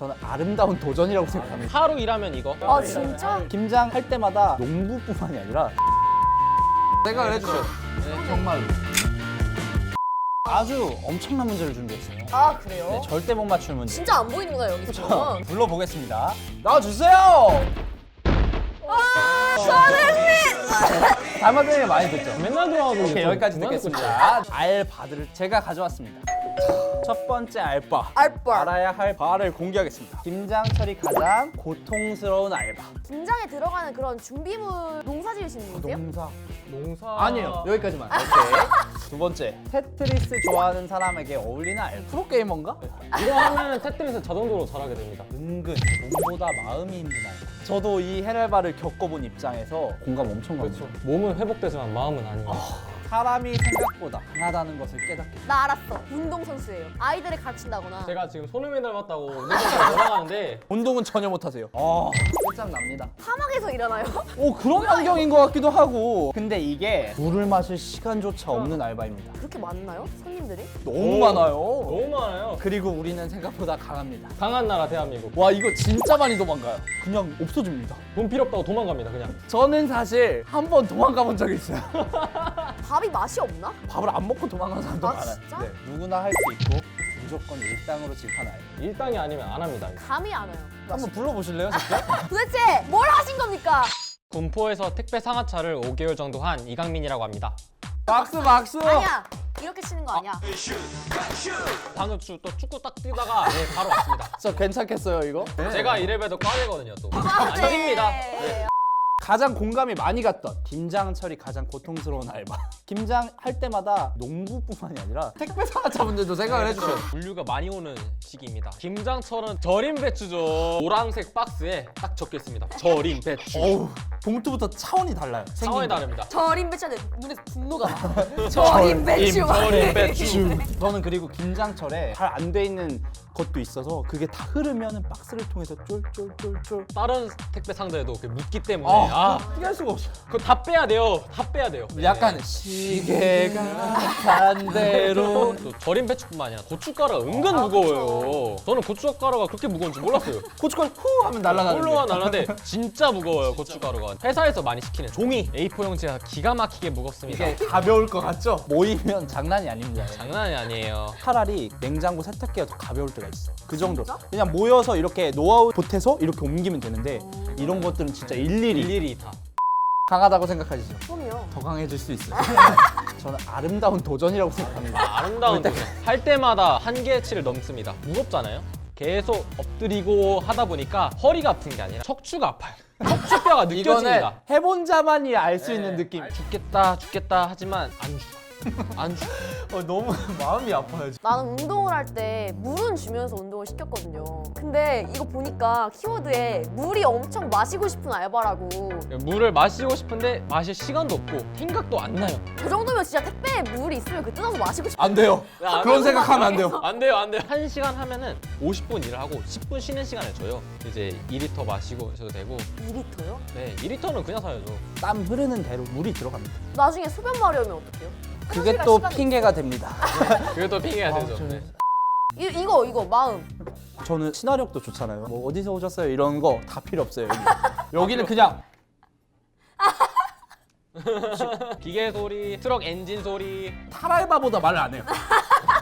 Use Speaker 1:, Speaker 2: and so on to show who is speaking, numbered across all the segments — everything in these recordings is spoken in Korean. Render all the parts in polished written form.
Speaker 1: 저는 아름다운 도전이라고 생각합니다.
Speaker 2: 하루 일하면 이거.
Speaker 3: 아 진짜?
Speaker 1: 김장할 때마다 농부뿐만이 아니라 생각을 해주셔요. 네, 정말로. 아주 엄청난 문제를 준비했어요.
Speaker 3: 아 그래요?
Speaker 1: 네, 절대 못 맞추는 문제.
Speaker 3: 진짜 안 보이는구나 여기서.
Speaker 1: 불러보겠습니다. 나와주세요! 닮았더니 많이 듣죠?
Speaker 2: 맨날 들어가고
Speaker 1: 오케이, 여기까지 듣겠습니다. 알바들을 제가 가져왔습니다. 첫 번째 알바.
Speaker 3: 알바.
Speaker 1: 알아야 할 바를 공개하겠습니다. 김장철이 가장 고통스러운 알바.
Speaker 3: 김장에 들어가는 그런 준비물 농사 지으시는 분이세요?
Speaker 1: 농사.
Speaker 2: 농사.
Speaker 1: 아니에요. 여기까지만. 오케이. 두 번째. 테트리스 좋아하는 사람에게 어울리는 알바. 프로게이머인가?
Speaker 2: 이거 하면 테트리스 자동적으로 잘하게 됩니다.
Speaker 1: 은근 몸보다 마음이 힘든 알바. 저도 이 헬알바를 겪어본 입장에서 공감 엄청 갑니다.
Speaker 2: 그렇죠. 몸은 회복되지만 마음은 아니에요.
Speaker 1: 사람이 생각보다 강하다는 것을 깨닫게 돼요.
Speaker 3: 나 알았어. 운동선수예요. 아이들을 가르친다거나.
Speaker 2: 제가 지금 손흥민 닮았다고 운동선수 돌아가는데
Speaker 1: 운동은 전혀 못하세요. 끝장납니다.
Speaker 3: 사막에서 일하나요?
Speaker 1: 오, 그런 환경인 것 같기도 하고. 근데 이게 물을 마실 시간조차 없는 알바입니다.
Speaker 3: 그렇게 많나요? 손님들이?
Speaker 1: 너무 많아요.
Speaker 2: 너무 많아요.
Speaker 1: 그리고 우리는 생각보다 강합니다.
Speaker 2: 강한 나라 대한민국.
Speaker 1: 와, 이거 진짜 많이 도망가요. 그냥 없어집니다.
Speaker 2: 돈 필요 없다고 도망갑니다 그냥.
Speaker 1: 저는 사실 한 번 도망가 본 적이 있어요.
Speaker 3: 밥이 맛이 없나?
Speaker 1: 밥을 안 먹고 도망간 사람도
Speaker 3: 아,
Speaker 1: 많아요.
Speaker 3: 진짜?
Speaker 1: 네, 누구나 할 수 있고 무조건 일당으로 집하나요.
Speaker 2: 일당이 아니면 안 합니다.
Speaker 3: 감이 안 와요.
Speaker 1: 한번 불러보실래요, 직접?
Speaker 3: 도대체 뭘 하신 겁니까?
Speaker 2: 군포에서 택배 상하차를 5개월 정도 한 이강민이라고 합니다.
Speaker 1: 박수, 박수!
Speaker 3: 아니야. 이렇게 치는 거 아니야.
Speaker 2: 방금 또 축구 딱 뛰다가 네, 바로 왔습니다.
Speaker 1: 진짜 괜찮겠어요, 이거?
Speaker 2: 제가 이래봬도 과외거든요 또.
Speaker 3: 아, 네.
Speaker 2: 아닙니다.
Speaker 1: 가장 공감이 많이 갔던 김장철이 가장 고통스러운 알바. 김장할 때마다 농부뿐만이 아니라 택배 상하차분들도 생각을 해주셔요.
Speaker 2: 물류가 많이 오는 시기입니다. 김장철은 절임 배추죠. 노란색 박스에 딱 적혀 있습니다. 절임 배추.
Speaker 1: 어우, 봉투부터 차원이 달라요.
Speaker 2: 상황이
Speaker 1: 생긴 게.
Speaker 2: 다릅니다.
Speaker 3: 절임 배추한테 눈에서 분노가 나. 절임 배추.
Speaker 2: 절임 배추.
Speaker 1: 저는 그리고 김장철에 잘 안 돼 있는 것도 있어서 그게 다 흐르면 박스를 통해서 쫄쫄쫄쫄
Speaker 2: 다른 택배 상자에도 묻기 때문에
Speaker 1: 피할 수가 없어요.
Speaker 2: 그거 다 빼야 돼요. 다 빼야 돼요.
Speaker 1: 약간 시계가 반대로
Speaker 2: 또 절임 배추뿐만 아니라 고춧가루가 은근 무거워요. 저는 고춧가루가 그렇게 무거운 줄 몰랐어요.
Speaker 1: 고춧가루 후 하면 날아가는
Speaker 2: 홀로가 날라는데 진짜 무거워요 고춧가루가. 회사에서 많이 시키는 종이 A4 용지가 기가 막히게 무겁습니다.
Speaker 1: 이게 가벼울 것 같죠? 모이면 장난이 아닙니다.
Speaker 2: 장난이 아니에요.
Speaker 1: 차라리 냉장고 세탁기가 더 가벼울 때가 있어. 그 정도. 그냥 모여서 이렇게 노하우 보태서 이렇게 옮기면 되는데 이런 것들은 진짜 일일이
Speaker 2: 다.
Speaker 1: 강하다고 생각하시죠?
Speaker 3: 그럼요.
Speaker 1: 더 강해질 수 있어요. 저는 아름다운 도전이라고 생각합니다.
Speaker 2: 아름다운 도전. 할 때마다 한계치를 넘습니다. 무겁잖아요. 계속 엎드리고 하다 보니까 허리가 아픈 게 아니라 척추가 아파요. 척추뼈가
Speaker 1: 이거는
Speaker 2: 느껴집니다.
Speaker 1: 해본 자만이 알 수 있는 느낌.
Speaker 2: 죽겠다 하지만 안 죽어. 안 죽어.
Speaker 1: 너무 마음이 아파요.
Speaker 3: 나는 운동을 할 때 물은 주면서 운동을 시켰거든요. 근데 이거 보니까 키워드에 물이 엄청 마시고 싶은 알바라고.
Speaker 2: 물을 마시고 싶은데 마실 시간도 없고 생각도 안 나요.
Speaker 3: 그 정도면 진짜 택배에 물이 있으면 그 뜯어서 마시고 싶어.
Speaker 1: 안 돼요.
Speaker 2: 아,
Speaker 1: 그런 생각하면 안 돼요.
Speaker 2: 안 돼요, 안 돼요. 1시간 하면은 50분 일을 하고 10분 쉬는 시간을 줘요. 이제 2리터 마시고 하셔도 되고.
Speaker 3: 2리터요?
Speaker 2: 네, 2리터는 그냥 사야죠.
Speaker 1: 땀 흐르는 대로 물이 들어갑니다.
Speaker 3: 나중에 소변 마려우면 어떡해요?
Speaker 1: 그게
Speaker 3: 화장실
Speaker 1: 또
Speaker 3: 갈 시간이
Speaker 1: 핑계가 됩니다.
Speaker 2: 그게 또 핑계가 되죠.
Speaker 1: 저는-
Speaker 2: 네.
Speaker 3: 이거 마음.
Speaker 1: 저는 친화력도 좋잖아요. 뭐 어디서 오셨어요? 이런 거 다 필요 없어요. 여기는 그냥
Speaker 2: 기계 소리, 트럭 엔진 소리.
Speaker 1: 탈알바보다 말을 안 해요.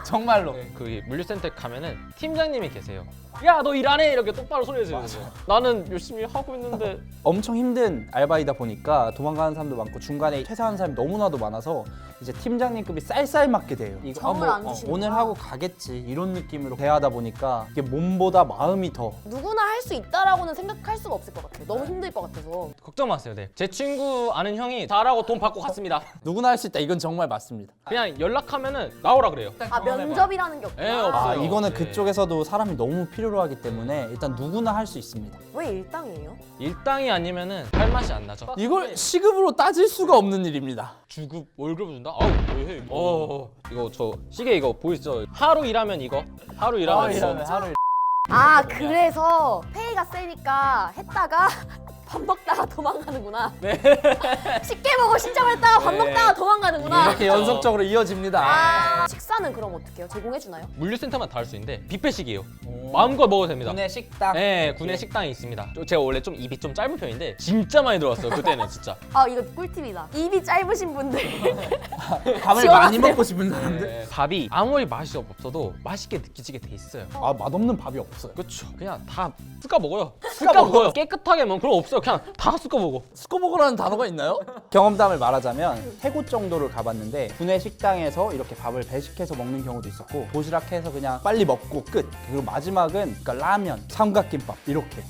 Speaker 1: 정말로.
Speaker 2: 그 물류센터에 가면은 팀장님이 계세요. 야, 너 일 안 해! 이렇게 똑바로 소리 지르세요. 나는 열심히 하고 있는데.
Speaker 1: 엄청 힘든 알바이다 보니까 도망가는 사람도 많고 중간에 퇴사하는 사람이 너무나도 많아서 이제 팀장님급이 쌀쌀 맞게 돼요. 이거
Speaker 3: 정을 안 주시는구나.
Speaker 1: 오늘 하고 가겠지 이런 느낌으로 대하다 보니까 이게 몸보다 마음이 더
Speaker 3: 누구나 할 수 있다라고는 생각할 수가 없을 것 같아요. 너무 힘들 것 같아서.
Speaker 2: 걱정 마세요. 네. 제 친구 아는 형이 잘하고 돈 받고 갔습니다.
Speaker 1: 누구나 할 수 있다. 이건 정말 맞습니다.
Speaker 2: 그냥 연락하면은 나오라 그래요.
Speaker 3: 아 면접이라는 게 없구나.
Speaker 2: 예, 없어요.
Speaker 1: 아, 이거는
Speaker 2: 네.
Speaker 1: 그쪽에서도 사람이 너무 필요로 하기 때문에 일단 누구나 할 수 있습니다.
Speaker 3: 왜 일당이에요?
Speaker 2: 일당이 아니면은 할 맛이 안 나죠.
Speaker 1: 이걸 시급으로 따질 수가 없는 일입니다.
Speaker 2: 주급 월급 준다? 아우 왜 해? 이거 저 시계 이거 보이시죠? 하루 일하면 이거. 하루 일하면 이거.
Speaker 1: 하루
Speaker 3: 아 그래서 페이가 세니까 했다가 밥 먹다가 도망가는구나. 쉽게 먹어 신청을 했다가 밥
Speaker 1: 네.
Speaker 3: 먹다가 도망가는구나.
Speaker 1: 이렇게 연속적으로 이어집니다.
Speaker 3: 아, 식사는 그럼 어떻게 해요? 제공해주나요?
Speaker 2: 물류센터만 다 할 수 있는데 뷔페식이에요. 마음껏 먹어도 됩니다.
Speaker 1: 군내 식당.
Speaker 2: 네, 군내 식당이 있습니다. 제가 원래 좀 입이 좀 짧은 편인데 진짜 많이 들어왔어요. 그때는 진짜.
Speaker 3: 아 이거 꿀팁이다. 입이 짧으신 분들
Speaker 1: 밥을
Speaker 3: 지원하세요.
Speaker 1: 많이 먹고 싶은 사람들.
Speaker 2: 네, 밥이 아무리 맛이 없어도 맛있게 느껴지게 돼 있어요.
Speaker 1: 아 맛없는 밥이 없어요.
Speaker 2: 그렇죠. 그냥 다 쓱까 먹어요.
Speaker 1: 쓱까
Speaker 2: 쓱까
Speaker 1: 먹어요?
Speaker 2: 먹어요. 깨끗하게 먹으면 그럼 없어요. 그냥 다 쓱까 먹어.
Speaker 1: 스코먹으라는 단어가 있나요? 경험담을 말하자면 3곳 정도를 가봤는데 군내 식당에서 이렇게 밥을 배식해서 먹는 경우도 있었고 도시락해서 그냥 빨리 먹고 끝. 그리고 마지막은 그러니까 라면, 삼각김밥 이렇게.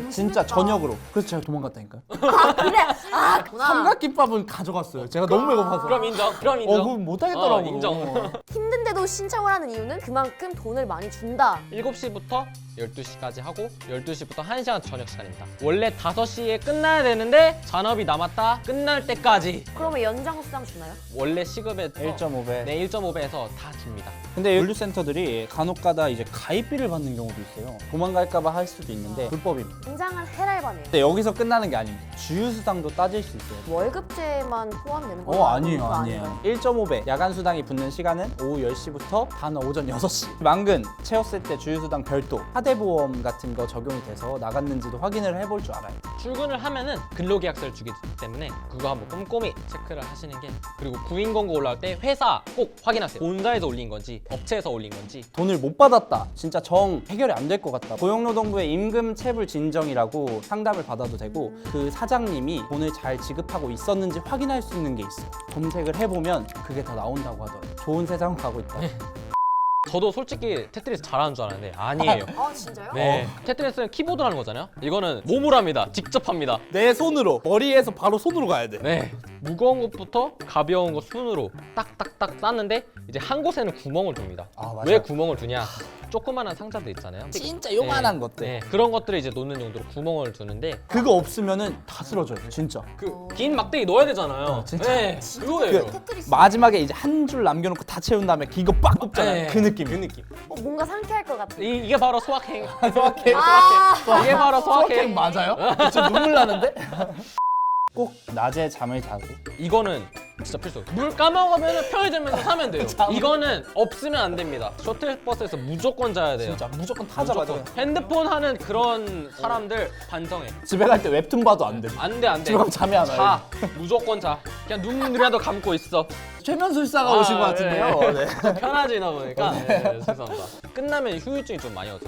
Speaker 1: 진짜
Speaker 3: 심했다.
Speaker 1: 저녁으로. 그래서 제가 도망갔다니까요.
Speaker 3: 아 그래? 아 구나.
Speaker 1: 삼각김밥은 가져갔어요. 제가 너무 배고파서.
Speaker 2: 그럼 인정. 그럼 인정.
Speaker 1: 그건 못하겠더라고.
Speaker 2: 인정.
Speaker 3: 힘든데도 신청을 하는 이유는 그만큼 돈을 많이 준다.
Speaker 2: 7시부터 12시까지 하고 12시부터 1시간 저녁 시간입니다. 원래 5시에 끝나야 되는데 잔업이 남았다 끝날 때까지
Speaker 3: 그러면 연장 수당 주나요?
Speaker 2: 원래 시급에
Speaker 1: 1.5배.
Speaker 2: 네, 1.5배에서 다 줍니다.
Speaker 1: 근데 물류센터들이 간혹가다 이제 가입비를 받는 경우도 있어요. 도망갈까봐 할 수도 있는데 불법입니다.
Speaker 3: 굉장한 해랄바네요.
Speaker 1: 근데 여기서 끝나는 게 아닙니다. 주유수당도 따질 수 있어요.
Speaker 3: 월급제만 포함되는 거예요?
Speaker 1: 아니에요,
Speaker 3: 그거
Speaker 1: 아니에요. 1.5배 야간 수당이 붙는 시간은 오후 10시부터 단 오전 6시. 만근 채웠을 때 주유수당 별도 하대보험 같은 거 적용이 돼서 나갔는지도 확인을 해볼 줄 알아요.
Speaker 2: 출근을 하면은 근로계약서를 주기 때문에 그거 한번 꼼꼼히 체크를 하시는 게 그리고 구인 공고 올라올 때 회사 꼭 확인하세요. 본사에서 올린 건지 업체에서 올린 건지
Speaker 1: 돈을 못 받았다. 진짜 정 해결이 안 될 것 같다. 고용노동부의 임금 체불 진정이라고 상담을 받아도 되고 그 사장님이 돈을 잘 지급하고 있었는지 확인할 수 있는 게 있어요. 검색을 해보면 그게 다 나온다고 하더라고요. 좋은 세상 가고 있다.
Speaker 2: 저도 솔직히 테트리스 잘하는 줄 알았는데 아니에요.
Speaker 3: 아 진짜요?
Speaker 2: 네. 테트리스는 키보드로 하는 거잖아요. 이거는 몸으로 합니다. 직접 합니다.
Speaker 1: 내 손으로 머리에서 바로 손으로 가야 돼.
Speaker 2: 네. 무거운 것부터 가벼운 거 순으로 딱딱딱 쌓는데 이제 한 곳에는 구멍을 둡니다.
Speaker 1: 아, 맞아요.
Speaker 2: 왜 구멍을 두냐? 조그마한 상자들 있잖아요.
Speaker 1: 진짜 요만한 것들.
Speaker 2: 네. 그런 것들을 이제 놓는 용도로 구멍을 두는데
Speaker 1: 그거 없으면은 다 쓰러져요. 진짜.
Speaker 2: 그 긴 막대기 넣어야 되잖아요.
Speaker 1: 진짜.
Speaker 2: 네. 그거예요.
Speaker 3: 테트리스.
Speaker 1: 마지막에 이제 한 줄 남겨놓고 다 채운 다음에 기거 빡 꼽잖아요.
Speaker 2: 네.
Speaker 1: 그 느낌.
Speaker 2: 그 느낌.
Speaker 3: 뭔가 상쾌할 것 같아.
Speaker 2: 이게 바로 소확행.
Speaker 1: 소확행.
Speaker 3: 아,
Speaker 2: 이게 바로
Speaker 1: 소확행
Speaker 2: 소확행.
Speaker 1: 맞아요? 저 눈물 나는데? 꼭 낮에 잠을 자고
Speaker 2: 이거는 진짜 필수. 물 까먹으면 편의점에서 사면 돼요. 이거는 없으면 안 됩니다. 셔틀버스에서 무조건 자야 돼요.
Speaker 1: 진짜 무조건 타자마자
Speaker 2: 무조건. 핸드폰 하는 그런 사람들 반성해.
Speaker 1: 집에 갈 때 웹툰 봐도 안 돼.
Speaker 2: 안 돼, 안 돼.
Speaker 1: 집에 가면 잠이 안 와요.
Speaker 2: 자, 무조건 자. 그냥 눈이라도 감고 있어.
Speaker 1: 최면술사가
Speaker 2: 아,
Speaker 1: 오신 것 같은데요.
Speaker 2: 네.
Speaker 1: 네.
Speaker 2: 편하지나 보니까. 네, 죄송합니다. 끝나면 후유증이 좀 많이 오죠.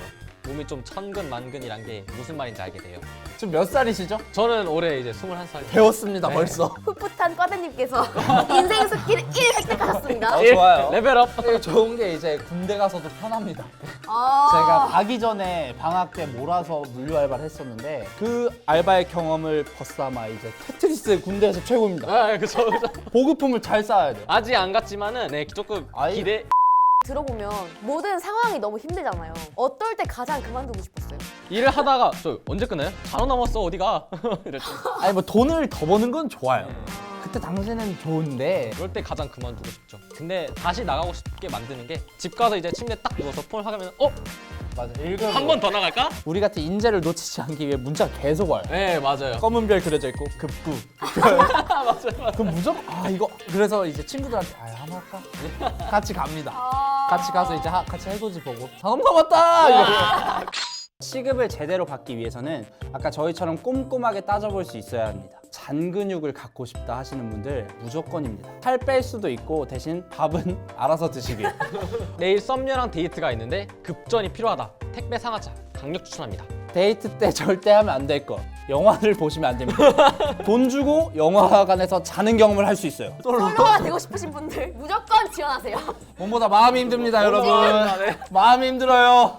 Speaker 2: 몸이 좀 천근만근이란 게 무슨 말인지 알게 돼요.
Speaker 1: 지금 몇 살이시죠?
Speaker 2: 저는 올해 이제 21살.
Speaker 1: 배웠습니다
Speaker 2: 네.
Speaker 1: 벌써.
Speaker 3: 풋풋한 과대님께서 인생 스킬 1 획득하셨습니다.
Speaker 1: 좋아요.
Speaker 2: 레벨업.
Speaker 1: 좋은 게 이제 군대 가서도 편합니다.
Speaker 3: 아,
Speaker 1: 제가 가기 전에 방학 때 몰아서 물류 알바를 했었는데 그 알바의 경험을 벗삼아 이제 테트리스 군대에서 최고입니다.
Speaker 2: 아, 그쵸.
Speaker 1: 보급품을 잘 쌓아야 돼.
Speaker 2: 아직 안 갔지만은 네, 조금
Speaker 1: 아예-
Speaker 2: 기대.
Speaker 3: 들어보면 모든 상황이 너무 힘들잖아요. 어떨 때 가장 그만두고 싶었어요?
Speaker 2: 일을 하다가 저 언제 끝나요? 4호 남았어 어디가? 이랬죠.
Speaker 1: 아니 뭐 돈을 더 버는 건 좋아요. 그때 당시는 좋은데
Speaker 2: 그럴 때 가장 그만두고 싶죠. 근데 다시 나가고 싶게 만드는 게 집 가서 이제 침대 딱 누워서 폰을 하면
Speaker 1: 맞아. 읽으면
Speaker 2: 한 번 더 나갈까?
Speaker 1: 우리 같은 인재를 놓치지 않기 위해 문자가 계속 와요.
Speaker 2: 네 맞아요.
Speaker 1: 검은 별 그려져 있고 급구.
Speaker 2: 맞아요.
Speaker 1: 그럼 무조건 이거 그래서 이제 친구들한테 한번 할까? 같이 갑니다. 같이 가서 이제 같이 해돋이 보고 잔업 남았다. 이러고. 시급을 제대로 받기 위해서는 아까 저희처럼 꼼꼼하게 따져볼 수 있어야 합니다. 잔근육을 갖고 싶다 하시는 분들 무조건입니다. 살 뺄 수도 있고 대신 밥은 알아서 드시길.
Speaker 2: 내일 썸녀랑 데이트가 있는데 급전이 필요하다. 택배 상하차 강력 추천합니다.
Speaker 1: 데이트 때 절대 하면 안 될 거. 영화를 보시면 안 됩니다. 돈 주고 영화관에서 자는 경험을 할 수 있어요.
Speaker 3: 솔로가 되고 싶으신 분들 무조건 지원하세요.
Speaker 1: 몸보다 마음이 힘듭니다, 여러분.
Speaker 2: 네.
Speaker 1: 마음이 힘들어요.